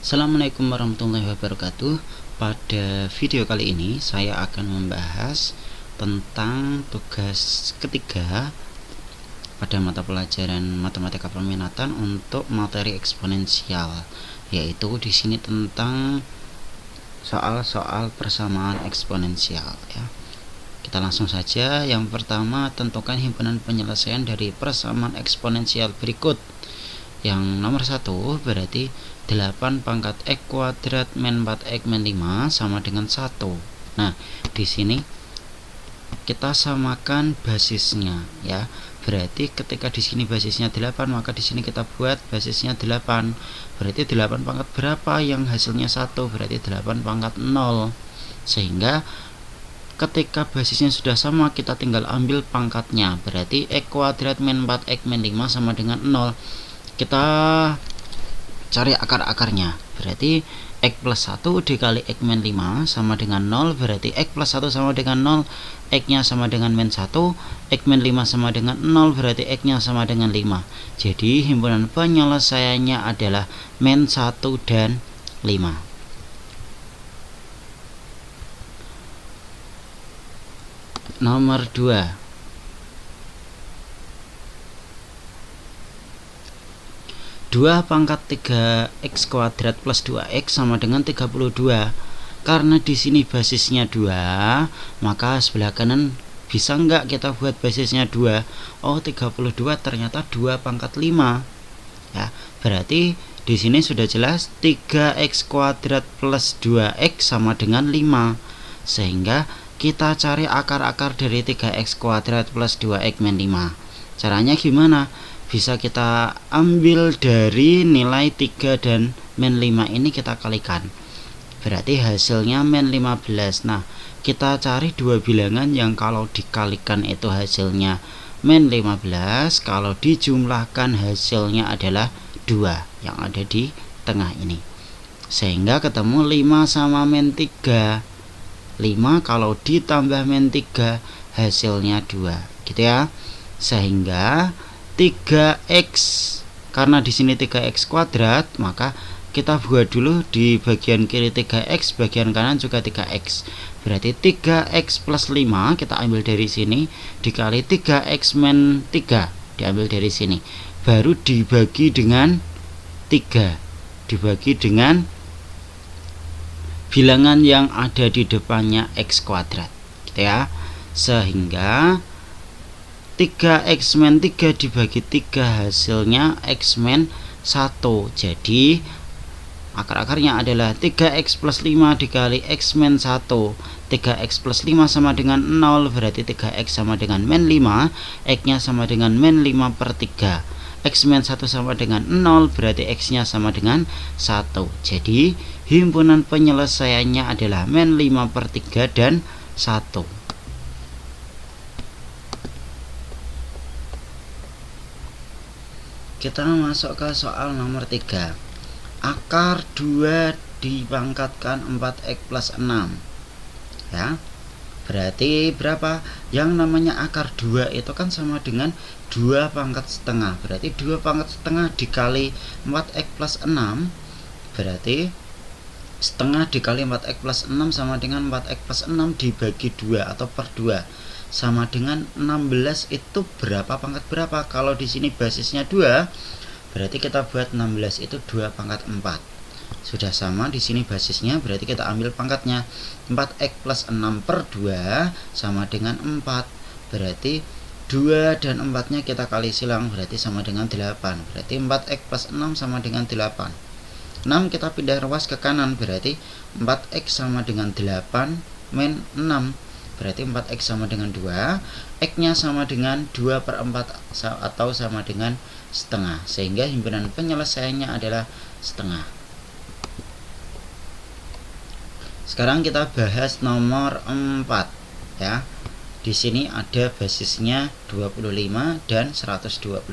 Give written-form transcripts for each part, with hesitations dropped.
Assalamualaikum warahmatullahi wabarakatuh. Pada video kali ini saya akan membahas tentang tugas ketiga pada mata pelajaran matematika peminatan untuk materi eksponensial, yaitu di sini tentang soal-soal persamaan eksponensial ya. Kita langsung saja. Yang pertama, tentukan himpunan penyelesaian dari persamaan eksponensial berikut. Yang nomor 1 berarti 8 pangkat X kuadrat min 4X min 5 sama dengan 1. Nah, di sini kita samakan basisnya ya. Berarti ketika di sini basisnya 8, maka di sini kita buat basisnya 8. Berarti 8 pangkat berapa yang hasilnya 1? Berarti 8 pangkat 0. Sehingga ketika basisnya sudah sama, kita tinggal ambil pangkatnya. Berarti X kuadrat min 4X min 5 sama dengan 0. Kita cari akar-akarnya. Berarti X plus 1 dikali X min 5 sama dengan 0. Berarti X plus 1 sama dengan 0, X nya sama dengan min 1, X min 5 sama dengan 0, berarti X nya sama dengan 5. Jadi himpunan penyelesaiannya adalah min 1 dan 5. Nomor 2, 2 pangkat 3x kuadrat plus 2x sama dengan 32. Karena di sini basisnya 2, maka sebelah kanan bisa enggak kita buat basisnya 2? Oh, 32 ternyata 2 pangkat 5. Ya, berarti di sini sudah jelas 3x kuadrat plus 2x sama dengan 5. Sehingga kita cari akar-akar dari 3x kuadrat plus 2x min 5. Caranya gimana? Bisa kita ambil dari nilai 3 dan min 5 ini kita kalikan. Berarti hasilnya min 15. Nah, kita cari dua bilangan yang kalau dikalikan itu hasilnya min 15, kalau dijumlahkan hasilnya adalah 2 yang ada di tengah ini. Sehingga ketemu 5 sama min 3. 5 kalau ditambah min 3 hasilnya 2. Gitu ya. Sehingga 3x, karena di sini 3x kuadrat, maka kita buat dulu di bagian kiri 3x, bagian kanan juga 3x. Berarti 3x plus 5 kita ambil dari sini dikali 3x min 3 diambil dari sini. Baru dibagi dengan 3, dibagi dengan bilangan yang ada di depannya x kuadrat, gitu ya. Sehingga 3x min 3 dibagi 3 hasilnya x min 1. Jadi akar-akarnya adalah 3x plus 5 dikali x min 1. 3x plus 5 sama dengan 0, berarti 3x sama dengan min 5, x nya sama dengan min 5 per 3. X min 1 sama dengan 0, berarti x nya sama dengan 1. Jadi himpunan penyelesaiannya adalah min 5 per 3 dan 1. Kita masuk ke soal nomor 3. Akar 2 dipangkatkan 4x plus 6. Ya. Berarti berapa? Yang namanya akar 2 itu kan sama dengan 2 pangkat setengah. Berarti 2 pangkat setengah dikali 4x plus 6. Berarti setengah dikali 4x plus 6 sama dengan 4x plus 6 dibagi 2 atau per 2. Sama dengan 16. Itu berapa pangkat berapa? Kalau di sini basisnya 2, berarti kita buat 16 itu 2 pangkat 4. Sudah sama di sini basisnya, berarti kita ambil pangkatnya. 4x plus 6 per 2 sama dengan 4. Berarti 2 dan 4 nya kita kali silang, berarti sama dengan 8. Berarti 4x plus 6 sama dengan 8. 6 kita pindah ruas ke kanan, berarti 4x sama dengan 8 min 6. Berarti 4x sama dengan 2, x nya sama dengan 2 per 4 atau sama dengan setengah. Sehingga himpunan penyelesaiannya adalah setengah. Sekarang kita bahas nomor 4 ya. Di sini ada basisnya 25 dan 125.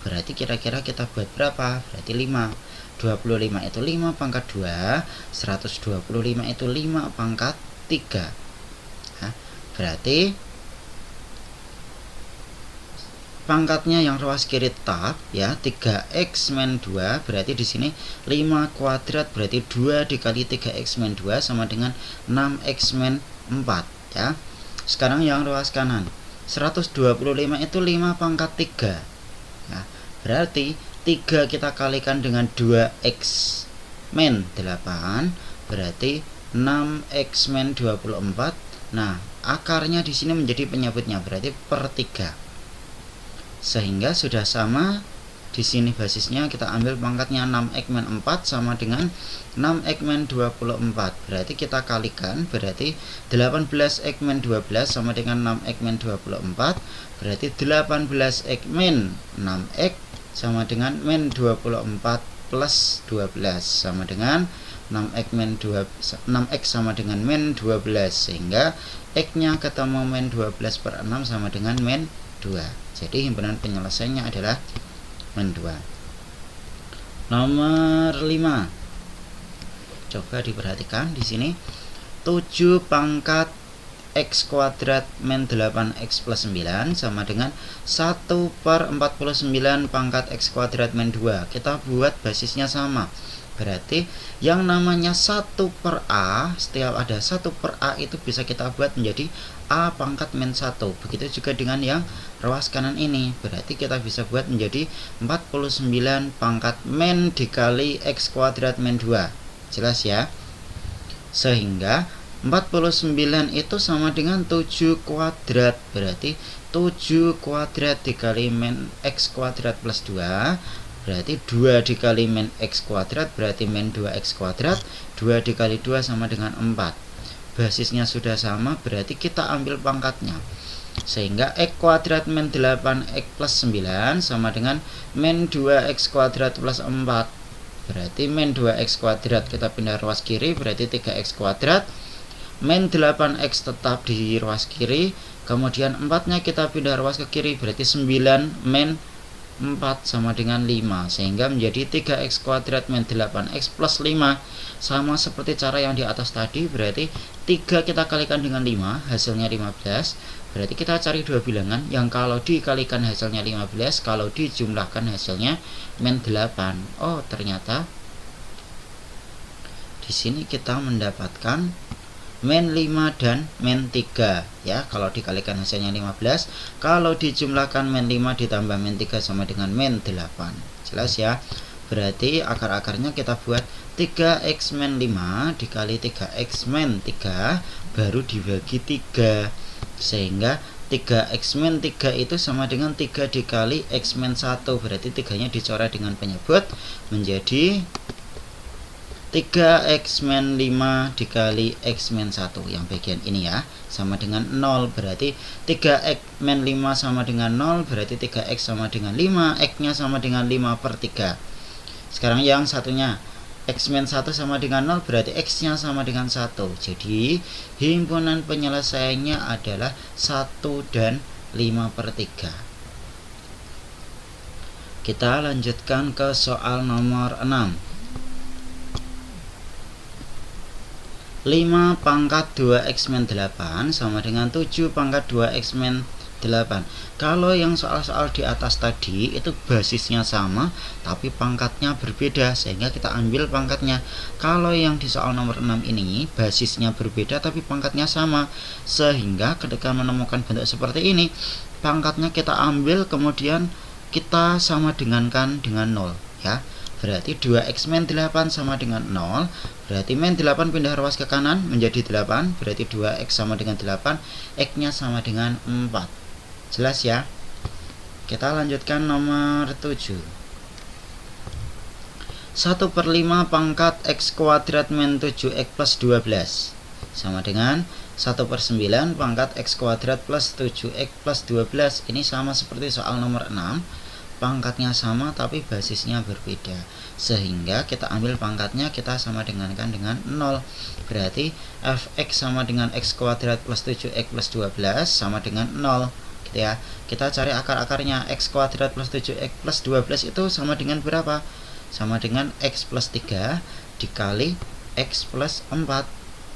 Berarti kira-kira kita buat berapa? Berarti 5. 25 itu 5 pangkat 2, 125 itu 5 pangkat 3. Berarti pangkatnya yang ruas kiri tetap ya, 3x min 2 berarti di sini 5 kuadrat berarti 2 dikali 3x min 2 sama dengan 6x min 4 ya. Sekarang yang ruas kanan 125 itu 5 pangkat 3 ya, berarti 3 kita kalikan dengan 2x min 8 berarti 6x min 24. Nah, akarnya di sini menjadi penyebutnya berarti per 3. Sehingga sudah sama di sini basisnya kita ambil pangkatnya 6x min 4 sama dengan 6x min 24. Berarti kita kalikan berarti 18x min 12 sama dengan 6x min 24. Berarti 18x min 6x sama dengan min 24 plus 12 sama dengan 6x sama dengan min 12, sehingga x-nya ketemu min 12 per 6 sama dengan min 2. Jadi himpunan penyelesaiannya adalah min 2. Nomor 5. Coba diperhatikan di sini 7 pangkat x kuadrat min 8x plus 9 sama dengan 1 per 49 pangkat x kuadrat min 2. Kita buat basisnya sama. Berarti yang namanya 1 per A, setiap ada 1 per A itu bisa kita buat menjadi A pangkat min 1. Begitu juga dengan yang ruas kanan ini. Berarti kita bisa buat menjadi 49 pangkat min dikali x kuadrat min 2. Jelas ya? Sehingga 49 itu sama dengan 7 kuadrat. Berarti 7 kuadrat dikali min x kuadrat plus 2 berarti 2 dikali min x kuadrat berarti min 2x kuadrat. 2 dikali 2 sama dengan 4. Basisnya sudah sama, berarti kita ambil pangkatnya. Sehingga x kuadrat min 8x plus 9 sama dengan min 2x kuadrat plus 4. Berarti min 2x kuadrat kita pindah ruas kiri berarti 3x kuadrat. Min 8x tetap di ruas kiri, kemudian 4-nya kita pindah ruas ke kiri berarti 9 min 4 sama dengan 5, sehingga menjadi 3x kuadrat min 8x plus 5. Sama seperti cara yang di atas tadi, berarti 3 kita kalikan dengan 5 hasilnya 15. Berarti kita cari dua bilangan yang kalau dikalikan hasilnya 15, kalau dijumlahkan hasilnya min 8. Oh, ternyata di sini kita mendapatkan min 5 dan min 3 ya. Kalau dikalikan hasilnya 15, kalau dijumlahkan min 5 ditambah min 3 sama dengan min 8. Jelas ya? Berarti akar-akarnya kita buat 3x min 5 dikali 3x min 3 baru dibagi 3, sehingga 3x min 3 itu sama dengan 3 dikali x min 1. Berarti 3 nya dicoret dengan penyebut menjadi 3x min 5 dikali x min 1 yang bagian ini ya, sama dengan 0. Berarti 3x min 5 sama dengan 0, berarti 3x sama dengan 5, x nya sama dengan 5 per 3. Sekarang yang satunya x min 1 sama dengan 0, berarti x nya sama dengan 1. Jadi himpunan penyelesaiannya adalah 1 dan 5 per 3. Kita lanjutkan ke soal nomor 6. 5 pangkat 2x min 8 sama dengan 7 pangkat 2x min 8. Kalau yang soal-soal di atas tadi itu basisnya sama tapi pangkatnya berbeda, sehingga kita ambil pangkatnya. Kalau yang di soal nomor 6 ini basisnya berbeda tapi pangkatnya sama, sehingga ketika menemukan bentuk seperti ini pangkatnya kita ambil kemudian kita sama dengankan dengan 0 ya. Berarti 2x min 8 sama dengan 0. Berarti min 8 pindah ruas ke kanan menjadi 8. Berarti 2x sama dengan 8. X nya sama dengan 4. Jelas ya? Kita lanjutkan nomor 7. 1 per 5 pangkat x kuadrat min 7x plus 12 sama dengan 1 per 9 pangkat x kuadrat plus 7x plus 12. Ini sama seperti soal nomor 6. Pangkatnya sama tapi basisnya berbeda, sehingga kita ambil pangkatnya kita sama dengankan dengan 0. Berarti fx sama dengan x kuadrat plus 7x plus 12 sama dengan 0 gitu ya. Kita cari akar-akarnya. X kuadrat plus 7x plus 12 itu sama dengan berapa? Sama dengan x plus 3 dikali x plus 4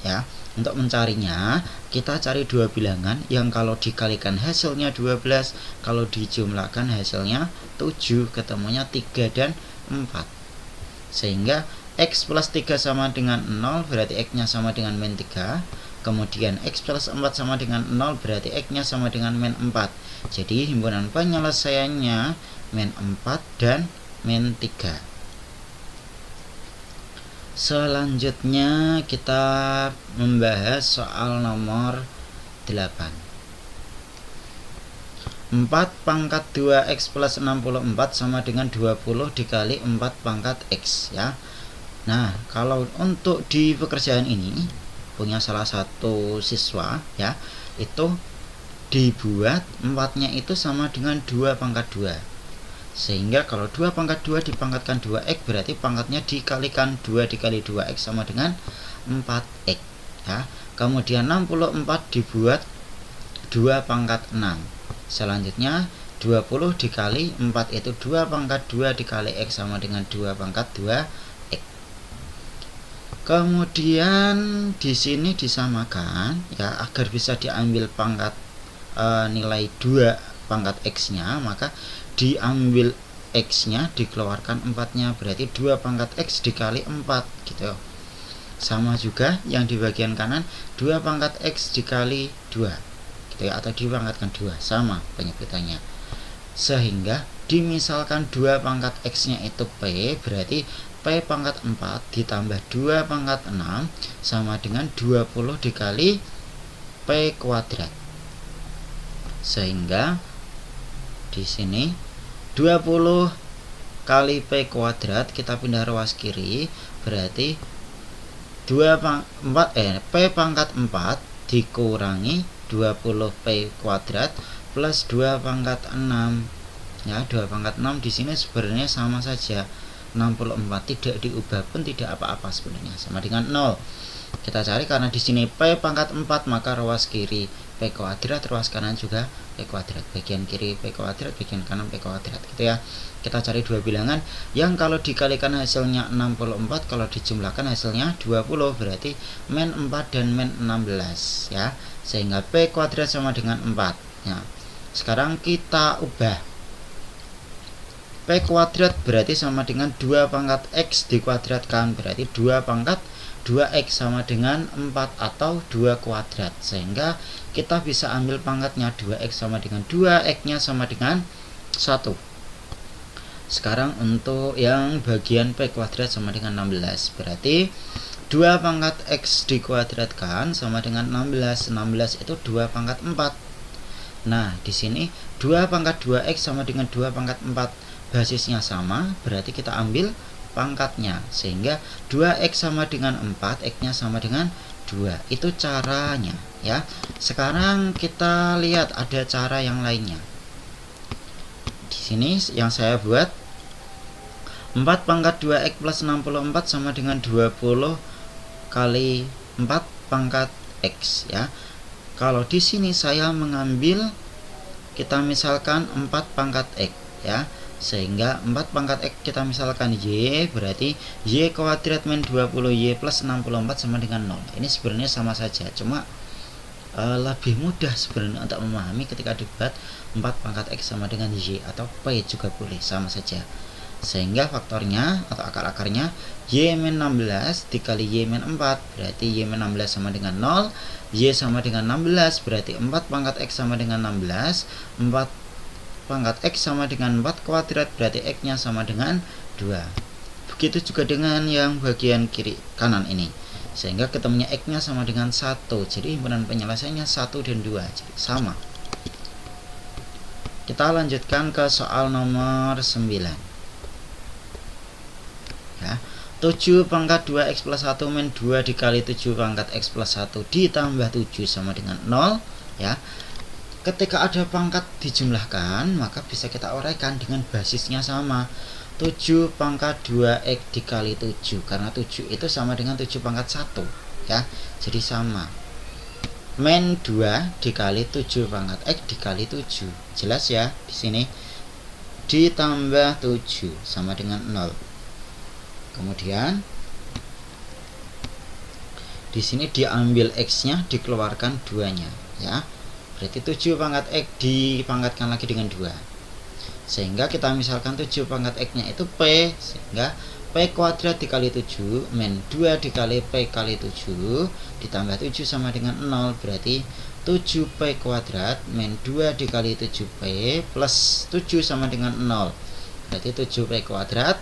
ya. Untuk mencarinya, kita cari dua bilangan yang kalau dikalikan hasilnya 12, kalau dijumlahkan hasilnya 7, ketemunya 3 dan 4. Sehingga X plus 3 sama dengan 0, berarti X-nya sama dengan min 3. Kemudian X plus 4 sama dengan 0, berarti X-nya sama dengan min 4. Jadi himpunan penyelesaiannya min 4 dan min 3. Selanjutnya kita membahas soal nomor 8. 4 pangkat 2x plus 64 sama dengan 20 dikali 4 pangkat x ya. Nah, kalau untuk di pekerjaan ini punya salah satu siswa ya, itu dibuat 4-nya itu sama dengan 2 pangkat 2. Sehingga kalau 2 pangkat 2 dipangkatkan 2x, berarti pangkatnya dikalikan 2 dikali 2x sama dengan 4x ya. Kemudian 64 dibuat 2 pangkat 6. Selanjutnya 20 dikali 4 itu 2 pangkat 2 dikali x sama dengan 2 pangkat 2x. Kemudian di sini disamakan ya, agar bisa diambil pangkat nilai 2 pangkat x-nya, maka diambil x-nya, dikeluarkan 4-nya, berarti 2 pangkat x dikali 4 gitu. Sama juga yang di bagian kanan 2 pangkat x dikali 2 gitu ya, atau dipangkatkan 2, sama penyebutannya. Sehingga dimisalkan 2 pangkat x-nya itu p, berarti p pangkat 4 ditambah 2 pangkat 6 sama dengan 20 dikali p kuadrat. Sehingga di sini 20 kali p kuadrat, kita pindah ruas kiri, berarti p pangkat 4 dikurangi 20 p kuadrat plus 2 pangkat 6 ya. 2 pangkat 6 di sini sebenarnya sama saja, 64, tidak diubah pun tidak apa-apa sebenarnya, sama dengan 0. Kita cari karena di sini p pangkat 4, maka ruas kiri p kuadrat, ruas kanan juga p kuadrat, bagian kiri p kuadrat, bagian kanan p kuadrat gitu ya. Kita cari dua bilangan yang kalau dikalikan hasilnya 64, kalau dijumlahkan hasilnya 20, berarti min 4 dan min 16 ya. Sehingga p kuadrat sama dengan 4 ya. Sekarang kita ubah, p kuadrat berarti sama dengan 2 pangkat x dikuadratkan, berarti 2 pangkat 2x sama dengan 4 atau 2 kuadrat. Sehingga kita bisa ambil pangkatnya 2x sama dengan 2, x-nya sama dengan 1. Sekarang untuk yang bagian p kuadrat sama dengan 16, berarti 2 pangkat x dikuadratkan sama dengan 16. 16 itu 2 pangkat 4. Nah, di sini 2 pangkat 2x sama dengan 2 pangkat 4, basisnya sama, berarti kita ambil pangkatnya, sehingga 2x sama dengan 4, x-nya sama dengan 2. Itu caranya ya. Sekarang kita lihat ada cara yang lainnya. Di sini yang saya buat 4 pangkat 2x plus 64 sama dengan 20 kali 4 pangkat x ya. Kalau di sini saya mengambil, kita misalkan 4 pangkat x ya. Sehingga 4 pangkat x kita misalkan y, berarti y kuadrat min 20y plus 64 sama dengan 0. Ini sebenarnya sama saja, cuma lebih mudah sebenarnya untuk memahami ketika dibuat 4 pangkat x sama dengan y, atau p juga boleh, sama saja. Sehingga faktornya atau akar-akarnya y min 16 dikali y min 4, berarti y min 16 sama dengan 0, y sama dengan 16, berarti 4 pangkat x sama dengan 16, 4 pangkat x sama dengan 4 kuadrat, berarti x-nya sama dengan 2. Begitu juga dengan yang bagian kiri kanan ini, sehingga ketemunya x-nya sama dengan 1. Jadi himpunan penyelesaiannya 1 dan 2, jadi sama. Kita lanjutkan ke soal nomor 9 ya. 7 pangkat 2x plus 1 min 2 dikali 7 pangkat x plus 1 ditambah 7 sama dengan 0 ya. Ketika ada pangkat dijumlahkan, maka bisa kita uraikan dengan basisnya sama. 7 pangkat 2x dikali 7, karena 7 itu sama dengan 7 pangkat 1 ya. Jadi sama. Min 2 dikali 7 pangkat x dikali 7. Jelas ya di sini. Ditambah 7 sama dengan 0. Kemudian Di sini diambil X-nya, dikeluarkan 2-nya ya. Berarti 7 pangkat X dipangkatkan lagi dengan 2. Sehingga kita misalkan 7 pangkat X-nya itu P, sehingga P kuadrat dikali 7 min 2 dikali P kali 7 ditambah 7 sama dengan 0. Berarti 7P kuadrat min 2 dikali 7P plus 7 sama dengan 0. Berarti 7P kuadrat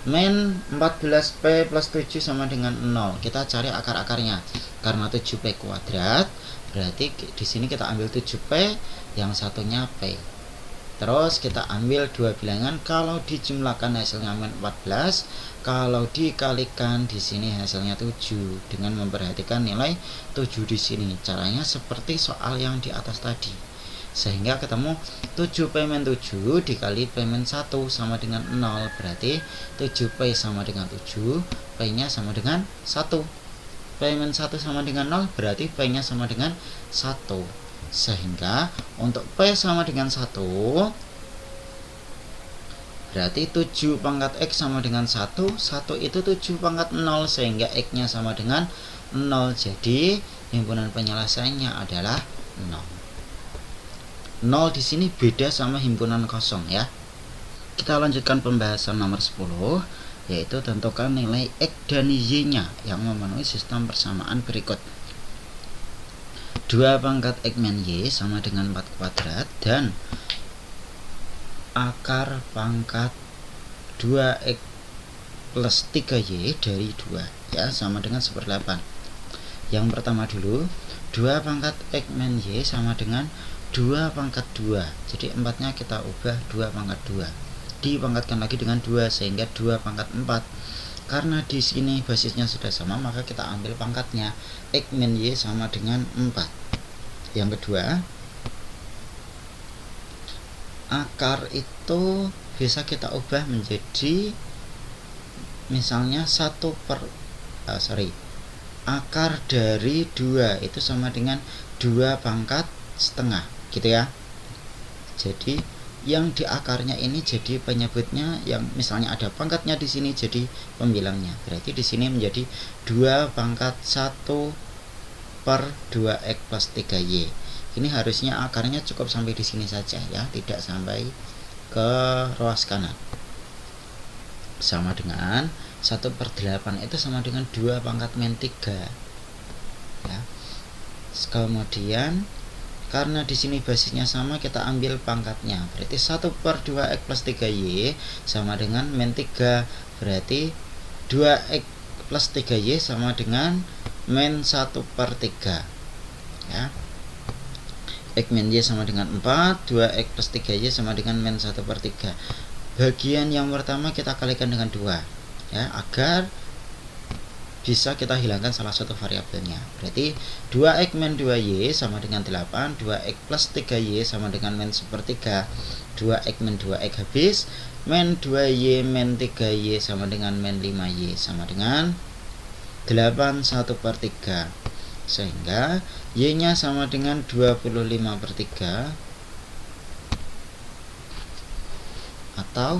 min 14P plus 7 sama dengan 0. Kita cari akar-akarnya. Karena 7P kuadrat, berarti di sini kita ambil 7P, yang satunya P. Terus kita ambil dua bilangan, kalau dijumlahkan hasilnya min 14, kalau dikalikan di sini hasilnya 7 dengan memperhatikan nilai 7 di sini. Caranya seperti soal yang di atas tadi. Sehingga ketemu 7P min 7 dikali P min 1 sama dengan 0. Berarti 7P sama dengan 7, P-nya sama dengan 1. P min 1 sama dengan 0, berarti P-nya sama dengan 1. Sehingga untuk P sama dengan 1, berarti 7 pangkat X sama dengan 1, 1 itu 7 pangkat 0, sehingga X-nya sama dengan 0. Jadi himpunan penyelesaiannya adalah 0. 0 di sini beda sama himpunan kosong ya. Kita lanjutkan pembahasan nomor 10, yaitu tentukan nilai X dan Y-nya yang memenuhi sistem persamaan berikut. 2 pangkat X min Y sama dengan 4 kuadrat dan akar pangkat 2X plus 3Y dari 2 ya sama dengan 1/8. Yang pertama dulu, 2 pangkat X min Y sama dengan 2 pangkat 2. Jadi 4-nya kita ubah 2 pangkat 2. Dipangkatkan lagi dengan 2 sehingga 2 pangkat 4. Karena di sini basisnya sudah sama, maka kita ambil pangkatnya. X min Y sama dengan 4. Yang kedua, akar itu bisa kita ubah menjadi misalnya akar dari 2 itu sama dengan 2 pangkat setengah gitu ya. Jadi yang di akarnya ini jadi penyebutnya, yang misalnya ada pangkatnya di sini jadi pembilangnya. Berarti di sini menjadi 2 pangkat 1 per 2X plus 3Y. Ini harusnya akarnya cukup sampai di sini saja ya, tidak sampai ke ruas kanan. Sama dengan 1/8 itu sama dengan 2 pangkat min 3 ya. Kemudian karena di sini basisnya sama, kita ambil pangkatnya. Berarti 1/2X plus 3Y sama dengan min 3. Berarti 2X plus 3Y sama dengan min 1/3 ya. X min Y sama dengan 4, 2X plus 3Y sama dengan min 1/3. Bagian yang pertama kita kalikan dengan 2 ya, agar bisa kita hilangkan salah satu variabelnya. Berarti 2X min 2Y sama dengan 8, 2X plus 3Y sama dengan min 1/3. 2X min 2X habis, min 2Y min 3Y sama dengan min 5Y sama dengan 8 1/3. Sehingga Y-nya sama dengan 25/3 atau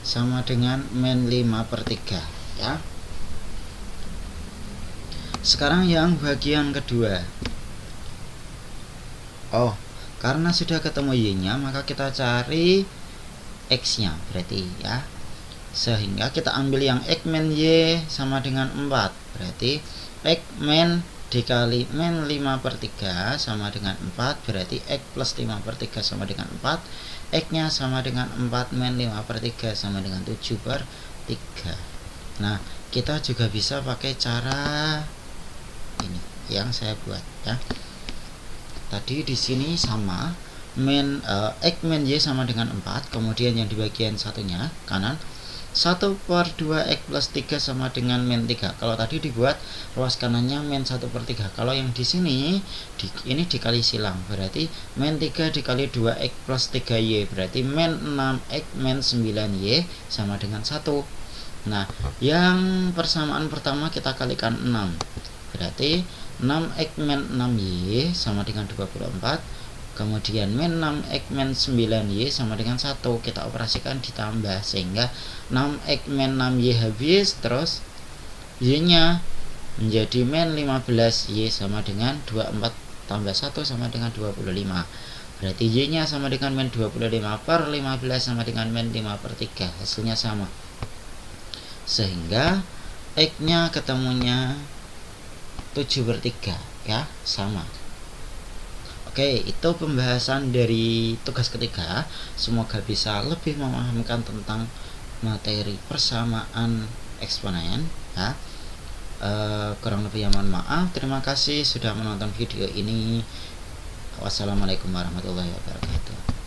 sama dengan min 5/3 ya. Sekarang yang bagian kedua. Karena sudah ketemu Y-nya, maka kita cari X-nya berarti ya. Sehingga kita ambil yang X min Y sama dengan 4. Berarti X min dikali min 5/3 sama dengan 4. Berarti X plus 5/3 sama dengan 4. X-nya sama dengan 4 min 5/3 sama dengan 7/3. Nah, kita juga bisa pakai cara ini yang saya buat ya. Tadi di sini sama X min Y sama dengan 4, kemudian yang di bagian satunya kanan 1/2X plus 3 sama dengan min 3. Kalau tadi dibuat ruas kanannya min 1/3. Kalau yang di sini ini dikali silang, berarti min 3 dikali 2X plus 3Y, berarti min 6X min 9Y sama dengan 1. Nah, yang persamaan pertama kita kalikan 6. Berarti 6X min 6Y sama dengan 24. kemudian min 6x min 9y sama dengan 1, kita operasikan ditambah sehingga 6x min 6y habis, terus y nya menjadi min 15y sama dengan 24 tambah 1 sama dengan 25. Berarti y nya sama dengan min 25 per 15 sama dengan min 5 per 3, hasilnya sama, sehingga x nya ketemunya 7 per 3 ya, sama. Oke, itu pembahasan dari tugas ketiga. Semoga bisa lebih memahamkan tentang materi persamaan eksponen ya. Kurang lebih mohon maaf. Terima kasih sudah menonton video ini. Wassalamualaikum warahmatullahi wabarakatuh.